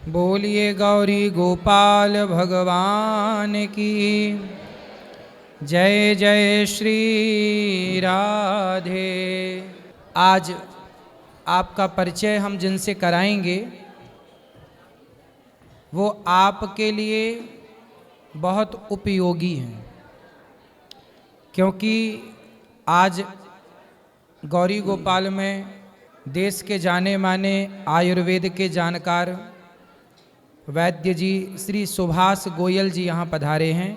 बोलिए गौरी गोपाल भगवान की जय जय श्री राधे। आज आपका परिचय हम जिनसे कराएंगे वो आपके लिए बहुत उपयोगी हैं, क्योंकि आज गौरी गोपाल में देश के जाने माने आयुर्वेद के जानकार वैद्य जी श्री सुभाष गोयल जी यहाँ पधारे हैं।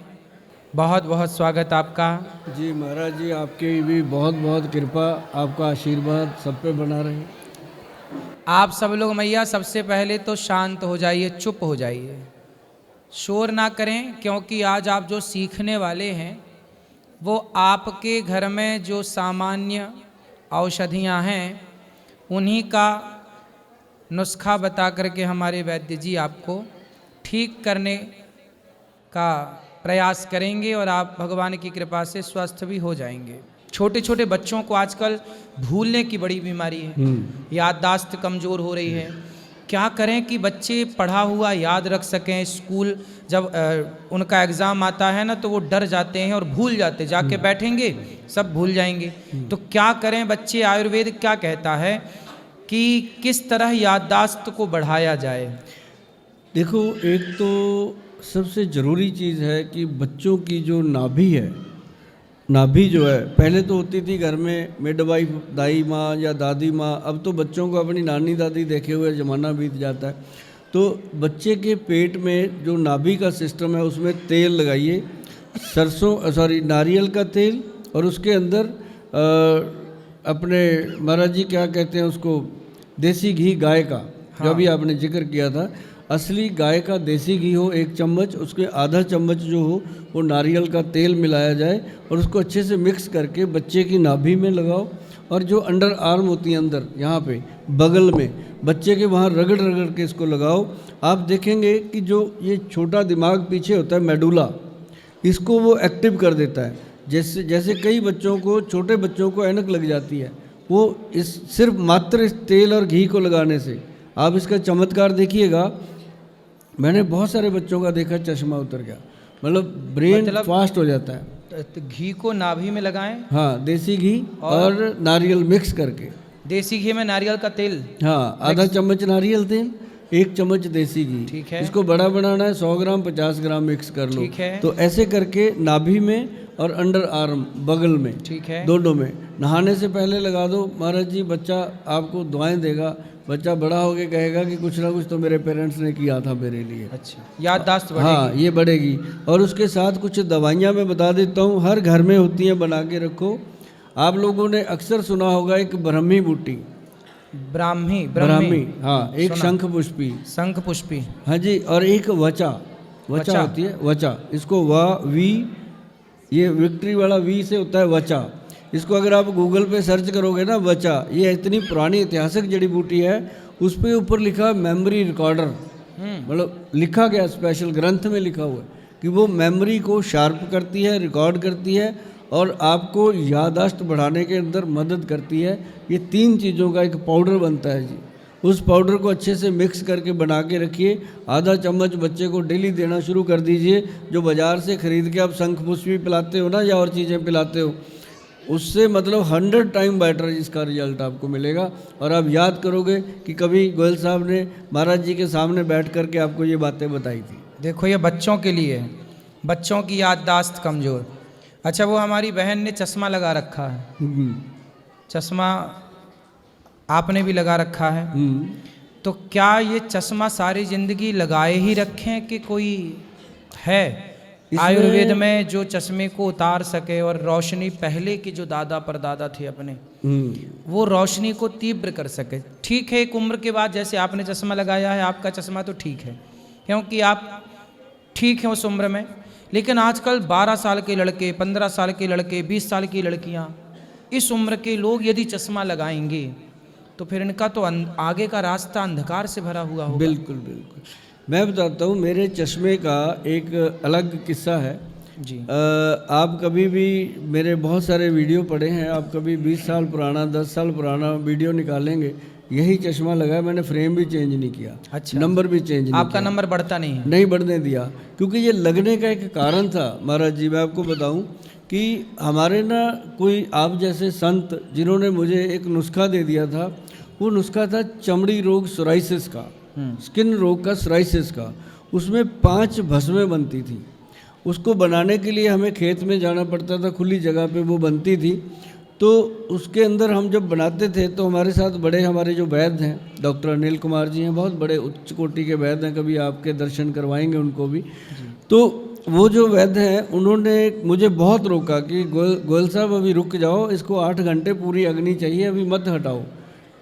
बहुत बहुत स्वागत आपका। जी महाराज जी, आपकी भी बहुत बहुत कृपा, आपका आशीर्वाद सब पे बना रहे। आप सब लोग मैया सबसे पहले तो शांत हो जाइए, चुप हो जाइए, शोर ना करें, क्योंकि आज आप जो सीखने वाले हैं वो आपके घर में जो सामान्य औषधियाँ हैं उन्हीं का नुस्खा बता करके हमारे वैद्य जी आपको ठीक करने का प्रयास करेंगे और आप भगवान की कृपा से स्वस्थ भी हो जाएंगे। छोटे छोटे बच्चों को आजकल भूलने की बड़ी बीमारी है, याददाश्त कमज़ोर हो रही है। क्या करें कि बच्चे पढ़ा हुआ याद रख सकें। स्कूल जब उनका एग्ज़ाम आता है ना तो वो डर जाते हैं और भूल जाते, जाके बैठेंगे सब भूल जाएंगे। तो क्या करें बच्चे, आयुर्वेद क्या कहता है कि किस तरह याददाश्त को बढ़ाया जाए। देखो, एक तो सबसे ज़रूरी चीज़ है कि बच्चों की जो नाभि है, नाभि जो है पहले तो होती थी घर में मिडवाइफ, दाई माँ या दादी माँ। अब तो बच्चों को अपनी नानी दादी देखे हुए ज़माना बीत जाता है। तो बच्चे के पेट में जो नाभि का सिस्टम है उसमें तेल लगाइए, नारियल का तेल, और उसके अंदर अपने महाराज जी क्या कहते हैं उसको, देसी घी गाय का। हाँ। जो भी आपने जिक्र किया था, असली गाय का देसी घी हो 1 चम्मच, उसके आधा चम्मच जो हो वो नारियल का तेल मिलाया जाए और उसको अच्छे से मिक्स करके बच्चे की नाभि में लगाओ। और जो अंडर आर्म होती है, अंदर यहाँ पे बगल में, बच्चे के वहाँ रगड़ रगड़ के इसको लगाओ। आप देखेंगे कि जो ये छोटा दिमाग पीछे होता है मेडुला, इसको वो एक्टिव कर देता है। जैसे कई बच्चों को, छोटे बच्चों को ऐनक लग जाती है, वो इस सिर्फ मात्र इस तेल और घी को लगाने से। आप इसका चमत्कार देखिएगा। मैंने बहुत सारे बच्चों का देखा, चश्मा उतर गया, मतलब ब्रेन फास्ट हो जाता है। तो घी को नाभि में लगाएं। हाँ, देसी घी और नारियल मिक्स करके। देसी घी में नारियल का तेल, हाँ, आधा चम्मच नारियल तेल, 1 चम्मच देसी घी। ठीक है। इसको बड़ा बनाना है, 100 ग्राम 50 ग्राम मिक्स कर लो। ठीक है। तो ऐसे करके नाभि में और अंडर आर्म बगल में, ठीक है, दोनों में नहाने से पहले लगा दो। महाराज जी, बच्चा आपको दुआएं देगा। बच्चा बड़ा होके कहेगा कि कुछ ना कुछ तो मेरे पेरेंट्स ने किया था मेरे लिए। अच्छा, याददाश्त बढ़ेगी। हाँ, ये बढ़ेगी। और उसके साथ कुछ दवाइयाँ मैं बता देता हूँ, हर घर में होती हैं, बना के रखो। आप लोगों ने अक्सर सुना होगा एक ब्रह्मी बूटी, ब्राह्मी, हाँ, एक शंख पुष्पी, हाँ जी, और एक वचा होती है, वचा। इसको वी, ये विक्ट्री वाला वी से होता है वचा। इसको अगर आप गूगल पे सर्च करोगे ना, वचा, ये इतनी पुरानी ऐतिहासिक जड़ी बूटी है। उस पे ऊपर लिखा मेमोरी रिकॉर्डर, मतलब लिखा गया, स्पेशल ग्रंथ में लिखा हुआ है कि वो मेमोरी को शार्प करती है, रिकॉर्ड करती है और आपको याददाश्त बढ़ाने के अंदर मदद करती है। ये 3 चीज़ों का एक पाउडर बनता है जी। उस पाउडर को अच्छे से मिक्स करके बना के रखिए। आधा चम्मच बच्चे को डेली देना शुरू कर दीजिए। जो बाज़ार से ख़रीद के आप शंख पुष्पी पिलाते हो ना, या और चीज़ें पिलाते हो, उससे मतलब 100 टाइम बेटर इसका रिजल्ट आपको मिलेगा। और आप याद करोगे कि कभी गोयल साहब ने महाराज जी के सामने बैठ करके आपको ये बातें बताई थी। देखो, ये बच्चों के लिए है, बच्चों की याददाश्त कमज़ोर। अच्छा, वो हमारी बहन ने चश्मा लगा रखा है, चश्मा आपने भी लगा रखा है, तो क्या ये चश्मा सारी ज़िंदगी लगाए ही रखें कि कोई है आयुर्वेद में जो चश्मे को उतार सके और रोशनी, पहले की जो दादा परदादा थे अपने, वो रोशनी को तीव्र कर सके। ठीक है, एक उम्र के बाद, जैसे आपने चश्मा लगाया है, आपका चश्मा तो ठीक है क्योंकि आप ठीक हैं उस उम्र में, लेकिन आजकल 12 साल के लड़के, 15 साल के लड़के, 20 साल की लड़कियां, इस उम्र के लोग यदि चश्मा लगाएंगे तो फिर इनका तो आगे का रास्ता अंधकार से भरा हुआ होगा। बिल्कुल बिल्कुल। मैं बताता हूँ, मेरे चश्मे का एक अलग किस्सा है जी। आप कभी भी मेरे बहुत सारे वीडियो पड़े हैं, आप कभी 20 साल पुराना, 10 साल पुराना वीडियो निकालेंगे, यही चश्मा लगाया, मैंने फ्रेम भी चेंज नहीं किया, अच्छा। नंबर भी चेंज नहीं आपका किया, नंबर बढ़ता नहीं है? नहीं बढ़ने दिया, क्योंकि ये लगने का एक कारण था महाराज जी। मैं आपको बताऊं कि हमारे ना कोई आप जैसे संत जिन्होंने मुझे एक नुस्खा दे दिया था, वो नुस्खा था चमड़ी रोग सोराइसिस का, स्किन रोग का, सोराइसिस का। उसमें 5 भस्में बनती थी। उसको बनाने के लिए हमें खेत में जाना पड़ता था, खुली जगह पे वो बनती थी। तो उसके अंदर हम जब बनाते थे तो हमारे साथ बड़े हमारे जो वैद्य हैं, डॉक्टर अनिल कुमार जी हैं, बहुत बड़े उच्च कोटि के वैद्य हैं, कभी आपके दर्शन करवाएंगे उनको भी। तो वो जो वैद्य हैं उन्होंने मुझे बहुत रोका कि गोयल साहब अभी रुक जाओ, इसको 8 घंटे पूरी अग्नि चाहिए, अभी मत हटाओ।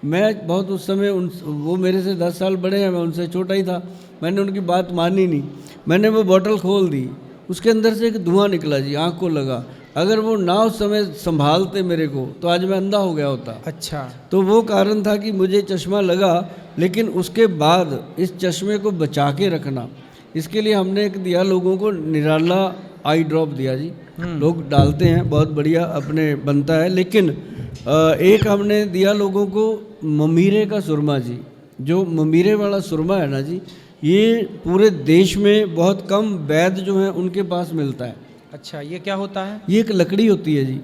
मैं बहुत उस समय वो मेरे से 10 साल बड़े हैं, मैं उनसे छोटा ही था, मैंने उनकी बात मानी नहीं। मैंने वो बोतल खोल दी, उसके अंदर से एक धुआं निकला जी, आँख को लगा। अगर वो ना उस समय संभालते मेरे को तो आज मैं अंधा हो गया होता। अच्छा। तो वो कारण था कि मुझे चश्मा लगा, लेकिन उसके बाद इस चश्मे को बचा के रखना, इसके लिए हमने एक दिया लोगों को, निराला आई ड्रॉप दिया जी। लोग डालते हैं, बहुत बढ़िया अपने बनता है। लेकिन एक हमने दिया लोगों को ममीरे का सुरमा जी। जो ममीरे वाला सुरमा है ना जी, ये पूरे देश में बहुत कम वैद्य जो हैं उनके पास मिलता है। अच्छा, ये क्या होता है? ये एक लकड़ी होती है जी।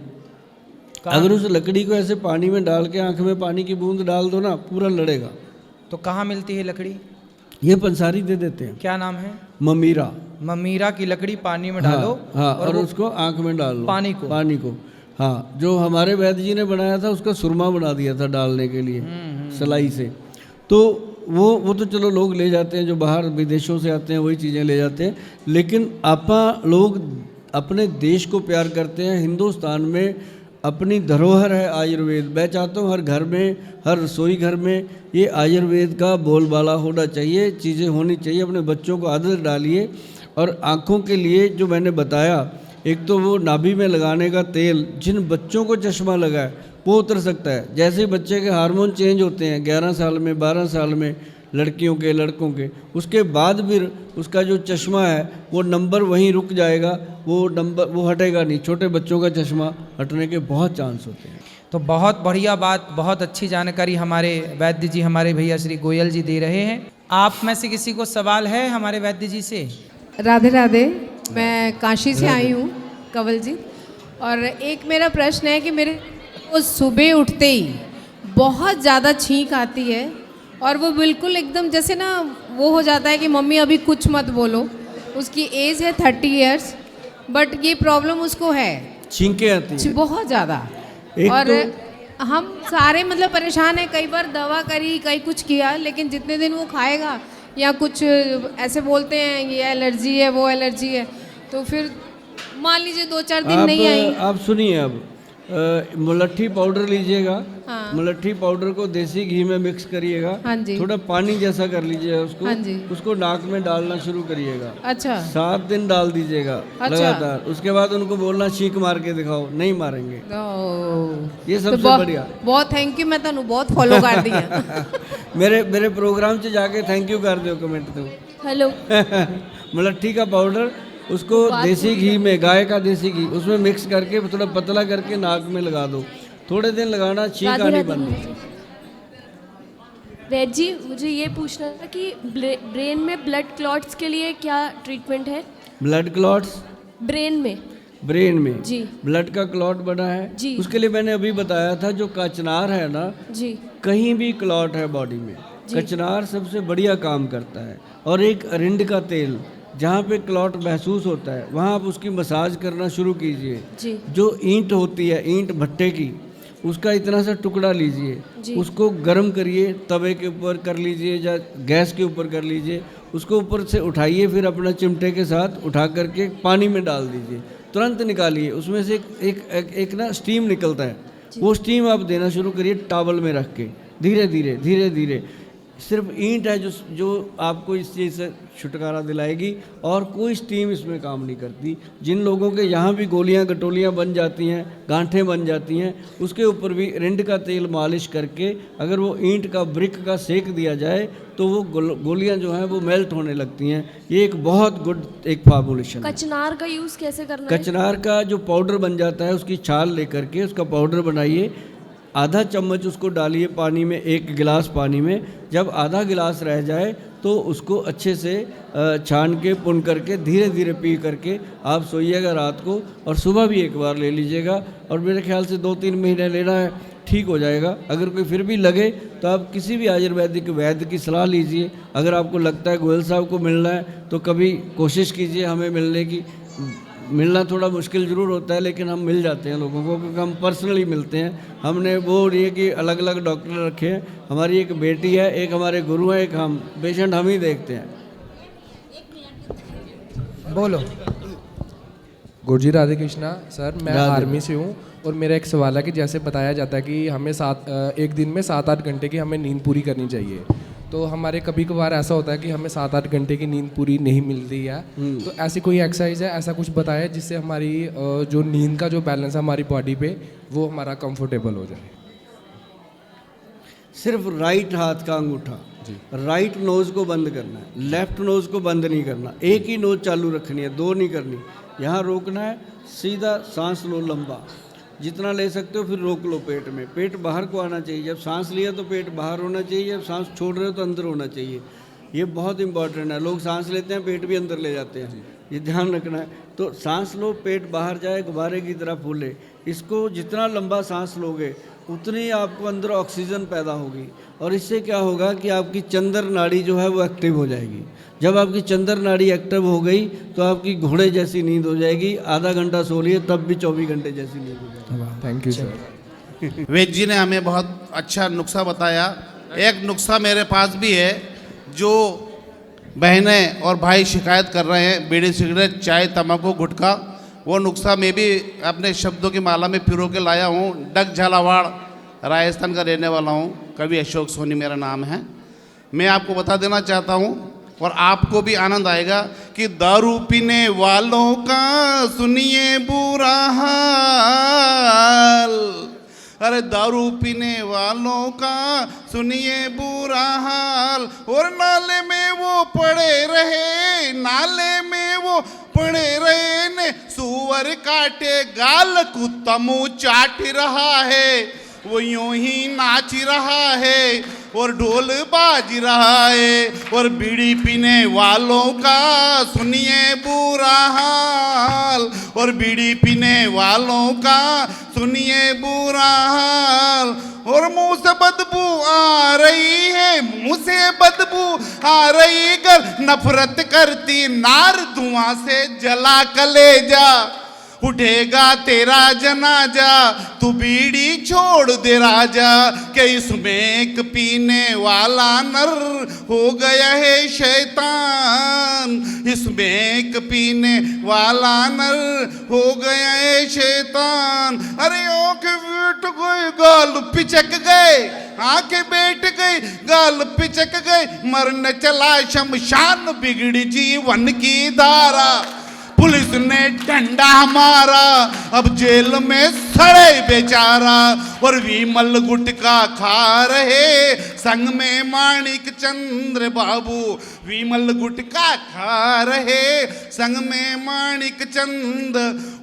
अगर उस लकड़ी को ऐसे पानी में डाल के आंख में पानी की बूंद डाल दो ना, पूरा लड़ेगा। तो कहाँ मिलती है लकड़ी? ये पंसारी दे देते हैं। क्या नाम है? ममीरा। ममीरा की लकड़ी पानी में डालो। हाँ, और उसको आंख में डाल लो, पानी को। हाँ, जो हमारे वैद्य जी ने बनाया था उसका सुरमा बना दिया था डालने के लिए सलाई से। तो वो तो चलो लोग ले जाते हैं, जो बाहर विदेशों से आते हैं वही चीज़ें ले जाते हैं। लेकिन आपा लोग अपने देश को प्यार करते हैं। हिंदुस्तान में अपनी धरोहर है आयुर्वेद। मैं चाहता हूँ हर घर में, हर रसोई घर में ये आयुर्वेद का बोलबाला होना चाहिए, चीज़ें होनी चाहिए। अपने बच्चों को आदत डालिए। और आँखों के लिए जो मैंने बताया, एक तो वो नाभि में लगाने का तेल, जिन बच्चों को चश्मा लगा है वो उतर सकता है। जैसे ही बच्चे के हार्मोन चेंज होते हैं 11 साल में, 12 साल में, लड़कियों के, लड़कों के, उसके बाद फिर उसका जो चश्मा है वो नंबर वहीं रुक जाएगा, वो नंबर वो हटेगा नहीं। छोटे बच्चों का चश्मा हटने के बहुत चांस होते हैं। तो बहुत बढ़िया बात, बहुत अच्छी जानकारी हमारे वैद्य जी, हमारे भैया श्री गोयल जी दे रहे हैं। आप में से किसी को सवाल है हमारे वैद्य जी से? राधे राधे, मैं काशी से आई हूँ, कंवल जी। और एक मेरा प्रश्न है कि मेरे को सुबह उठते ही बहुत ज़्यादा छींक आती है, और वो बिल्कुल एकदम जैसे ना वो हो जाता है कि मम्मी अभी कुछ मत बोलो। उसकी एज है 30 इयर्स, बट ये प्रॉब्लम उसको है, छींकें आती हैं बहुत ज़्यादा। और हम सारे मतलब परेशान हैं, कई बार दवा करी, कई कुछ किया, लेकिन जितने दिन वो खाएगा या कुछ ऐसे बोलते हैं ये एलर्जी है, वो एलर्जी है, तो फिर मान लीजिए 2-4 दिन नहीं आई। आप सुनिए, अब मुलट्ठी पाउडर लीजिएगा। हाँ। मुलट्ठी पाउडर को देसी घी में मिक्स करिएगा। हाँ जी। थोड़ा पानी जैसा कर लीजिएगा उसको। हाँ जी। उसको नाक में डालना शुरू करिएगा। अच्छा। 7 दिन डाल दीजिएगा अच्छा। लगातार। उसके बाद उनको बोलना छींक मार के दिखाओ, नहीं मारेंगे। ये सबसे तो बढ़िया। बहुत थैंक यू, मैं तुहानू बहुत फॉलो कर दिया। मेरे प्रोग्राम से जाके थैंक यू कर दो, कमेंट दो। हेलो। मुलट्ठी का पाउडर, उसको देसी घी में, गाय का देसी घी, उसमें मिक्स करके थोड़ा पतला करके नाक में लगा दो। थोड़े दिन लगाना, छींक आनी बंद। वैद्य जी, मुझे ये पूछना था कि ब्रेन में ब्लड क्लॉट्स के लिए क्या ट्रीटमेंट है? ब्लड क्लॉट्स ब्रेन में जी, ब्लड का क्लॉट बना है जी। उसके लिए मैंने अभी बताया था, जो कचनार है ना जी, कहीं भी क्लॉट है बॉडी में, कचनार सबसे बढ़िया काम करता है। और एक अरिंड का तेल, जहाँ पे क्लॉट महसूस होता है वहाँ आप उसकी मसाज करना शुरू कीजिए जी। जो ईंट होती है, ईंट भट्टे की, उसका इतना सा टुकड़ा लीजिए, उसको गर्म करिए, तवे के ऊपर कर लीजिए या गैस के ऊपर कर लीजिए, उसको ऊपर से उठाइए, फिर अपना चिमटे के साथ उठा करके पानी में डाल दीजिए, तुरंत निकालिए। उसमें से एक ना स्टीम निकलता है, वो स्टीम आप देना शुरू करिए टॉवल में रख के, धीरे धीरे धीरे धीरे। सिर्फ ईंट है जो आपको इस चीज़ से छुटकारा दिलाएगी, और कोई स्टीम इसमें काम नहीं करती। जिन लोगों के यहाँ भी गोलियाँ गटोलियाँ बन जाती हैं, गांठें बन जाती हैं, उसके ऊपर भी रिंड का तेल मालिश करके अगर वो ईंट का ब्रिक का सेक दिया जाए तो वो गोलियाँ जो हैं वो मेल्ट होने लगती हैं। ये एक बहुत गुड एक फॉर्मुलेशन है। कचनार का यूज़ कैसे करना है? कचनार का जो पाउडर बन जाता है, उसकी छाल लेकर के उसका पाउडर बनाइए, आधा चम्मच उसको डालिए पानी में, 1 गिलास पानी में। जब आधा गिलास रह जाए तो उसको अच्छे से छान के पुन करके धीरे धीरे पी करके आप सोइएगा रात को, और सुबह भी एक बार ले लीजिएगा। और मेरे ख्याल से 2-3 महीने लेना है, ठीक हो जाएगा। अगर कोई फिर भी लगे तो आप किसी भी आयुर्वेदिक वैद्य की सलाह लीजिए। अगर आपको लगता है गोयल साहब को मिलना है तो कभी कोशिश कीजिए हमें मिलने की। मिलना थोड़ा मुश्किल ज़रूर होता है, लेकिन हम मिल जाते हैं लोगों को, क्योंकि हम पर्सनली मिलते हैं। हमने वो नहीं है कि अलग अलग डॉक्टर रखे हैं। हमारी एक बेटी है, एक हमारे गुरु हैं, एक हम, पेशेंट हम ही देखते हैं। बोलो। गुरुजी राधे कृष्णा। सर मैं राधे। आर्मी से हूँ और मेरा एक सवाल है कि जैसे बताया जाता है कि हमें एक दिन में 7-8 घंटे की हमें नींद पूरी करनी चाहिए। तो हमारे कभी कभार ऐसा होता है कि हमें 7-8 घंटे की नींद पूरी नहीं मिलती है। तो ऐसी कोई एक्सरसाइज है, ऐसा कुछ बताया जिससे हमारी जो नींद का जो बैलेंस है हमारी बॉडी पे वो हमारा कंफर्टेबल हो जाए। सिर्फ राइट हाथ का अंगूठा, राइट नोज़ को बंद करना है, लेफ्ट नोज़ को बंद नहीं करना। एक ही नोज़ चालू रखनी है, 2 नहीं करनी। यहाँ रोकना है, सीधा सांस लो लंबा, जितना ले सकते हो, फिर रोक लो पेट में। पेट बाहर को आना चाहिए। जब सांस लिया तो पेट बाहर होना चाहिए, जब सांस छोड़ रहे हो तो अंदर होना चाहिए। ये बहुत इंपॉर्टेंट है। लोग सांस लेते हैं, पेट भी अंदर ले जाते हैं, ये ध्यान रखना है। तो सांस लो, पेट बाहर जाए, गुब्बारे की तरह फूले। इसको जितना लंबा सांस लोगे उतनी आपको अंदर ऑक्सीजन पैदा होगी, और इससे क्या होगा कि आपकी चंद्र नाड़ी जो है वो एक्टिव हो जाएगी। जब आपकी चंद्र नाड़ी एक्टिव हो गई तो आपकी घोड़े जैसी नींद हो जाएगी। आधा घंटा सो लिए तब भी 24 घंटे जैसी नींद हो जाएगी। Thank you sir. वैद्य जी ने हमें बहुत अच्छा नुस्खा बताया। एक नुस्खा मेरे पास भी है, जो बहनें और भाई शिकायत कर रहे हैं, बीड़ी सिगरेट चाय तम्बाकू गुटखा, वो नुस्खा मैं भी अपने शब्दों की माला में पिरो के लाया हूँ। डग झालावाड़ राजस्थान का रहने वाला हूँ, कवि अशोक सोनी मेरा नाम है। मैं आपको बता देना चाहता हूँ और आपको भी आनंद आएगा कि दारू पीने वालों का सुनिए बुरा हाल। अरे दारू पीने वालों का सुनिए बुरा हाल, और नाले में वो पड़े रहे, नाले में वो पड़े रहे ने सुअर काटे गाल, कुत्ता मुँह चाट रहा है, वो यूं ही नाच रहा है और ढोल बाज रहा है। और बीड़ी पीने वालों का सुनिए बुरा हाल, और बीड़ी पीने वालों का सुनिए बुरा हाल। और मुंह से बदबू आ रही है, मुंह से बदबू आ रही, गर नफरत करती नार धुआं से जला कलेजा। उठेगा तेरा जनाजा, तू बीड़ी छोड़ दे राजा, कि इसमें एक पीने वाला नर हो गया है शैतान, इसमें एक पीने वाला नर हो गया है शैतान। अरे आंखें बैठ गई गाल पिचक गए, आंखें बैठ गई गाल पिचक गए, मरने चला शमशान बिगड़ी जीवन की धारा। पुलिस ने डंडा मारा, अब जेल में सड़े बेचारा। और विमल गुटखा खा रहे संग में माणिक चंद्र बाबू, विमल गुटखा खा रहे संग में माणिक चंद।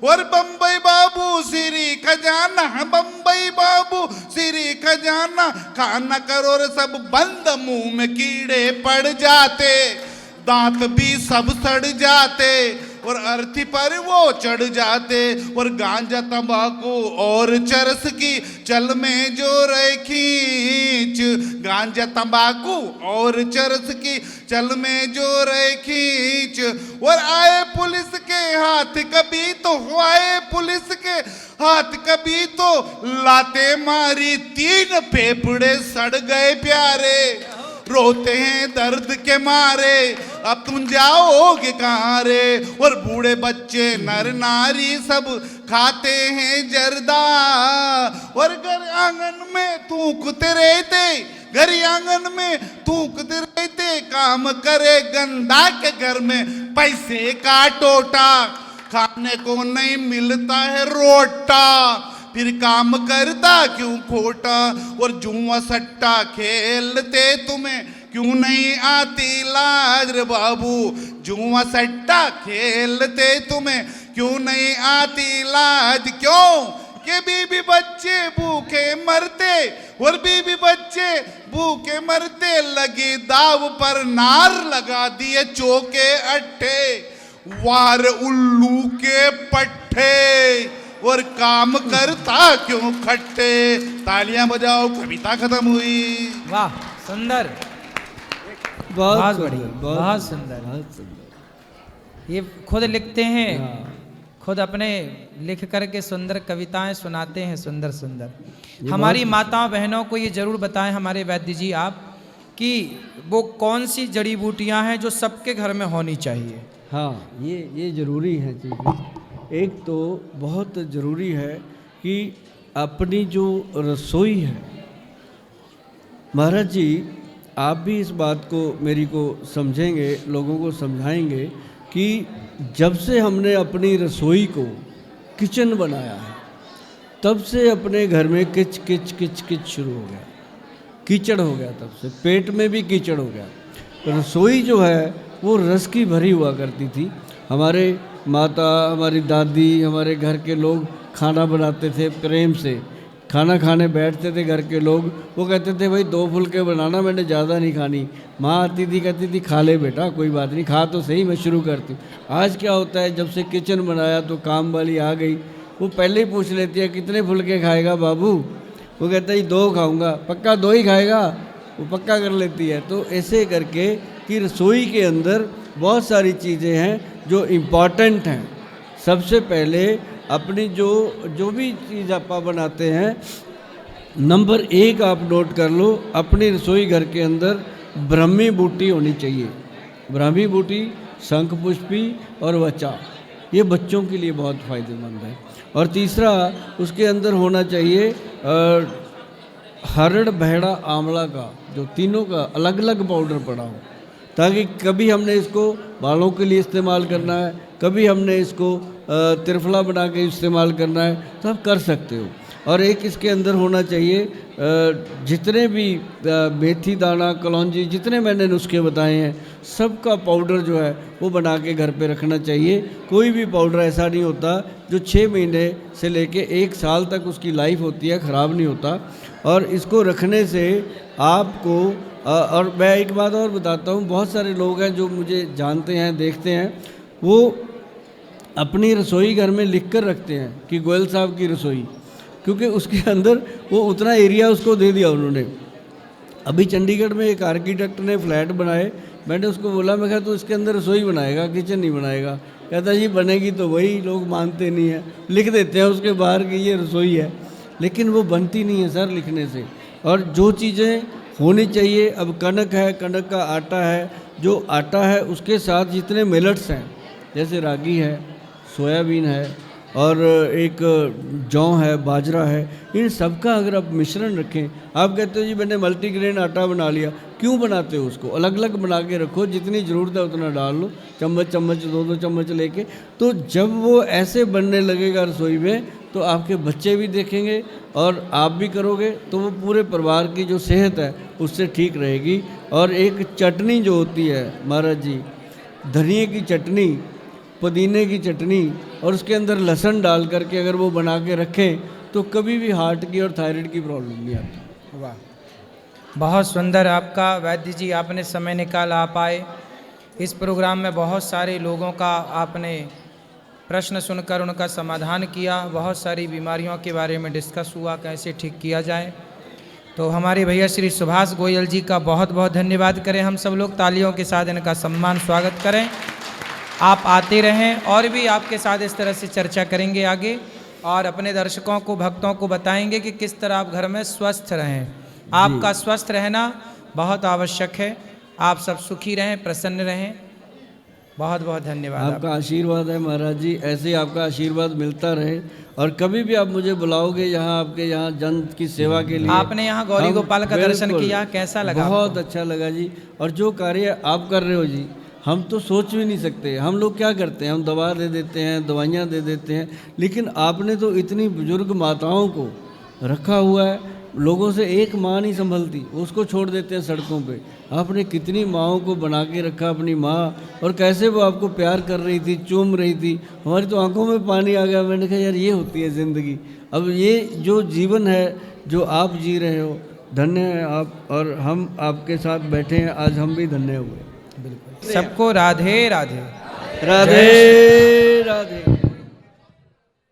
और बम्बई बाबू श्री खजाना, बम्बई बाबू श्री खजाना, खाना करो और सब बंद, मुंह में कीड़े पड़ जाते, दांत भी सब सड़ जाते, और अर्थी पर वो चढ़ जाते। और गांजा तंबाकू और चरस की चल में जो रहे खींच, गांजा तंबाकू और चरस की चल में जो रहे खींच। और आए पुलिस के हाथ कभी तो, आए पुलिस के हाथ कभी तो, लाते मारी 3 फेफड़े सड़ गए प्यारे, रोते हैं दर्द के मारे, अब तुम जाओगे कहाँ रे। और बूढ़े बच्चे नर नारी सब खाते हैं जर्दा, और घर आंगन में थूकते रहते, घर आंगन में थूकते रहते, काम करे गंदा के घर में पैसे का टोटा, खाने को नहीं मिलता है रोटा, फिर काम करता क्यों खोटा। और जुआ सट्टा खेलते तुम्हें क्यों नहीं आती लाज रे बाबू, जुआ सट्टा खेलते तुम्हें क्यों नहीं आती लाज। क्यों कि के बीबी बच्चे भूखे मरते, और बीबी बच्चे भूखे मरते, लगे दाव पर नार लगा दिए चौके अट्ठे, वार उल्लू के पट्टे, और काम करता क्यों खट्टे। तालियां बजाओ, कविता खत्म हुई। वाह, सुंदर, बहुत बढ़िया, बहुत सुंदर। बहुत सुंदर। ये खुद लिखते हैं, हाँ। खुद अपने लिख करके सुंदर कविताएं सुनाते हैं, सुंदर सुंदर। हमारी माताओं बहनों को ये जरूर बताएं हमारे वैद्य जी आप, कि वो कौन सी जड़ी बूटियां हैं जो सबके घर में होनी चाहिए। हाँ, ये ज़रूरी है चीज़ें। एक तो बहुत ज़रूरी है कि अपनी जो रसोई है, महाराज जी आप भी इस बात को मेरी को समझेंगे, लोगों को समझाएंगे कि जब से हमने अपनी रसोई को किचन बनाया है, तब से अपने घर में किच किच किच किच शुरू हो गया, कीचड़ हो गया, तब से पेट में भी कीचड़ हो गया। रसोई जो है वो रस की भरी हुआ करती थी। हमारे माता, हमारी दादी, हमारे घर के लोग खाना बनाते थे प्रेम से, खाना खाने बैठते थे घर के लोग, वो कहते थे भाई 2 फुलके बनाना, मैंने ज़्यादा नहीं खानी। माँ आती थी, कहती थी खा ले बेटा, कोई बात नहीं, खा तो सही, मैं शुरू करती हूँ। आज क्या होता है, जब से किचन बनाया तो काम वाली आ गई, वो पहले ही पूछ लेती है कितने फुलके खाएगा बाबू, वो कहता है 2 खाऊंगा, पक्का 2 ही खाएगा, वो पक्का कर लेती है। तो ऐसे करके कि रसोई के अंदर बहुत सारी चीज़ें हैं जो इम्पॉर्टेंट हैं। सबसे पहले अपनी जो भी चीज़ आप बनाते हैं, नंबर 1 आप नोट कर लो, अपनी रसोई घर के अंदर ब्राह्मी बूटी होनी चाहिए। ब्राह्मी बूटी, शंख पुष्पी और वचा, ये बच्चों के लिए बहुत फ़ायदेमंद है। और तीसरा उसके अंदर होना चाहिए हरड़, बहेड़ा, आंवला का, जो तीनों का अलग अलग पाउडर पड़ा हो, ताकि कभी हमने इसको बालों के लिए इस्तेमाल करना है, कभी हमने इसको त्रिफला बना के इस्तेमाल करना है, तो आप कर सकते हो। और एक इसके अंदर होना चाहिए जितने भी मेथी दाना, कलौंजी, जितने मैंने नुस्खे बताए हैं, सबका पाउडर जो है वो बना के घर पे रखना चाहिए। कोई भी पाउडर ऐसा नहीं होता जो 6 महीने से लेके 1 साल तक उसकी लाइफ होती है, ख़राब नहीं होता। और इसको रखने से आपको और मैं एक बात और बताता हूँ, बहुत सारे लोग हैं जो मुझे जानते हैं, देखते हैं, वो अपनी रसोई घर में लिख कर रखते हैं कि गोयल साहब की रसोई, क्योंकि उसके अंदर वो उतना एरिया उसको दे दिया उन्होंने। अभी चंडीगढ़ में एक आर्किटेक्ट ने फ्लैट बनाए, मैंने उसको बोला, मैं कहा तो इसके अंदर रसोई बनाएगा, किचन नहीं बनाएगा? कहता जी बनेगी तो वही, लोग मानते नहीं हैं, लिख देते हैं उसके बाहर कि ये रसोई है, लेकिन वो बनती नहीं है सर लिखने से। और जो चीज़ें होनी चाहिए, अब कनक है, कनक का आटा है, जो आटा है उसके साथ जितने मिलेट्स हैं, जैसे रागी है, सोयाबीन है, और एक जौ है, बाजरा है, इन सब का अगर आप मिश्रण रखें, आप कहते हो जी मैंने मल्टीग्रेन आटा बना लिया, क्यों बनाते हो? उसको अलग अलग बना के रखो, जितनी ज़रूरत है उतना डाल लो, चम्मच चम्मच 2-2 चम्मच लेके। तो जब वो ऐसे बनने लगेगा रसोई में, तो आपके बच्चे भी देखेंगे और आप भी करोगे, तो वो पूरे परिवार की जो सेहत है उससे ठीक रहेगी। और एक चटनी जो होती है महाराज जी, धनिए की चटनी, पुदीने की चटनी, और उसके अंदर लहसुन डाल करके अगर वो बना के रखें, तो कभी भी हार्ट की और थायराइड की प्रॉब्लम नहीं आती। वाह, बहुत सुंदर आपका वैद्य जी, आपने समय निकाला, आप आए इस प्रोग्राम में। बहुत सारे लोगों का आपने प्रश्न सुनकर उनका समाधान किया, बहुत सारी बीमारियों के बारे में डिस्कस हुआ, कैसे ठीक किया जाए। तो हमारे भैया श्री सुभाष गोयल जी का बहुत बहुत धन्यवाद करें हम सब लोग, तालियों के साथ इनका सम्मान स्वागत करें। आप आते रहें, और भी आपके साथ इस तरह से चर्चा करेंगे आगे, और अपने दर्शकों को, भक्तों को बताएंगे कि किस तरह आप घर में स्वस्थ रहें। आपका स्वस्थ रहना बहुत आवश्यक है। आप सब सुखी रहें, प्रसन्न रहें। बहुत बहुत धन्यवाद। आपका आशीर्वाद है महाराज जी, ऐसे ही आपका आशीर्वाद मिलता रहे, और कभी भी आप मुझे बुलाओगे यहाँ, आपके यहाँ जन की सेवा के लिए। आपने यहाँ गौरी गोपाल का दर्शन किया, कैसा लगा? बहुत अच्छा लगा जी। और जो कार्य आप कर रहे हो जी, हम तो सोच भी नहीं सकते। हम लोग क्या करते हैं, हम दवा दे देते हैं, दवाइयाँ दे देते हैं, लेकिन आपने तो इतनी बुजुर्ग माताओं को रखा हुआ है, लोगों से एक माँ नहीं संभलती, उसको छोड़ देते हैं सड़कों पे। आपने कितनी माँओं को बना के रखा अपनी माँ, और कैसे वो आपको प्यार कर रही थी, चूम रही थी। हमारी तो आंखों में पानी आ गया। मैंने कहा यार ये होती है ज़िंदगी। अब ये जो जीवन है जो आप जी रहे हो, धन्य है आप, और हम आपके साथ बैठे हैं आज, हम भी धन्य हुए। सबको राधे राधे। राधे राधे।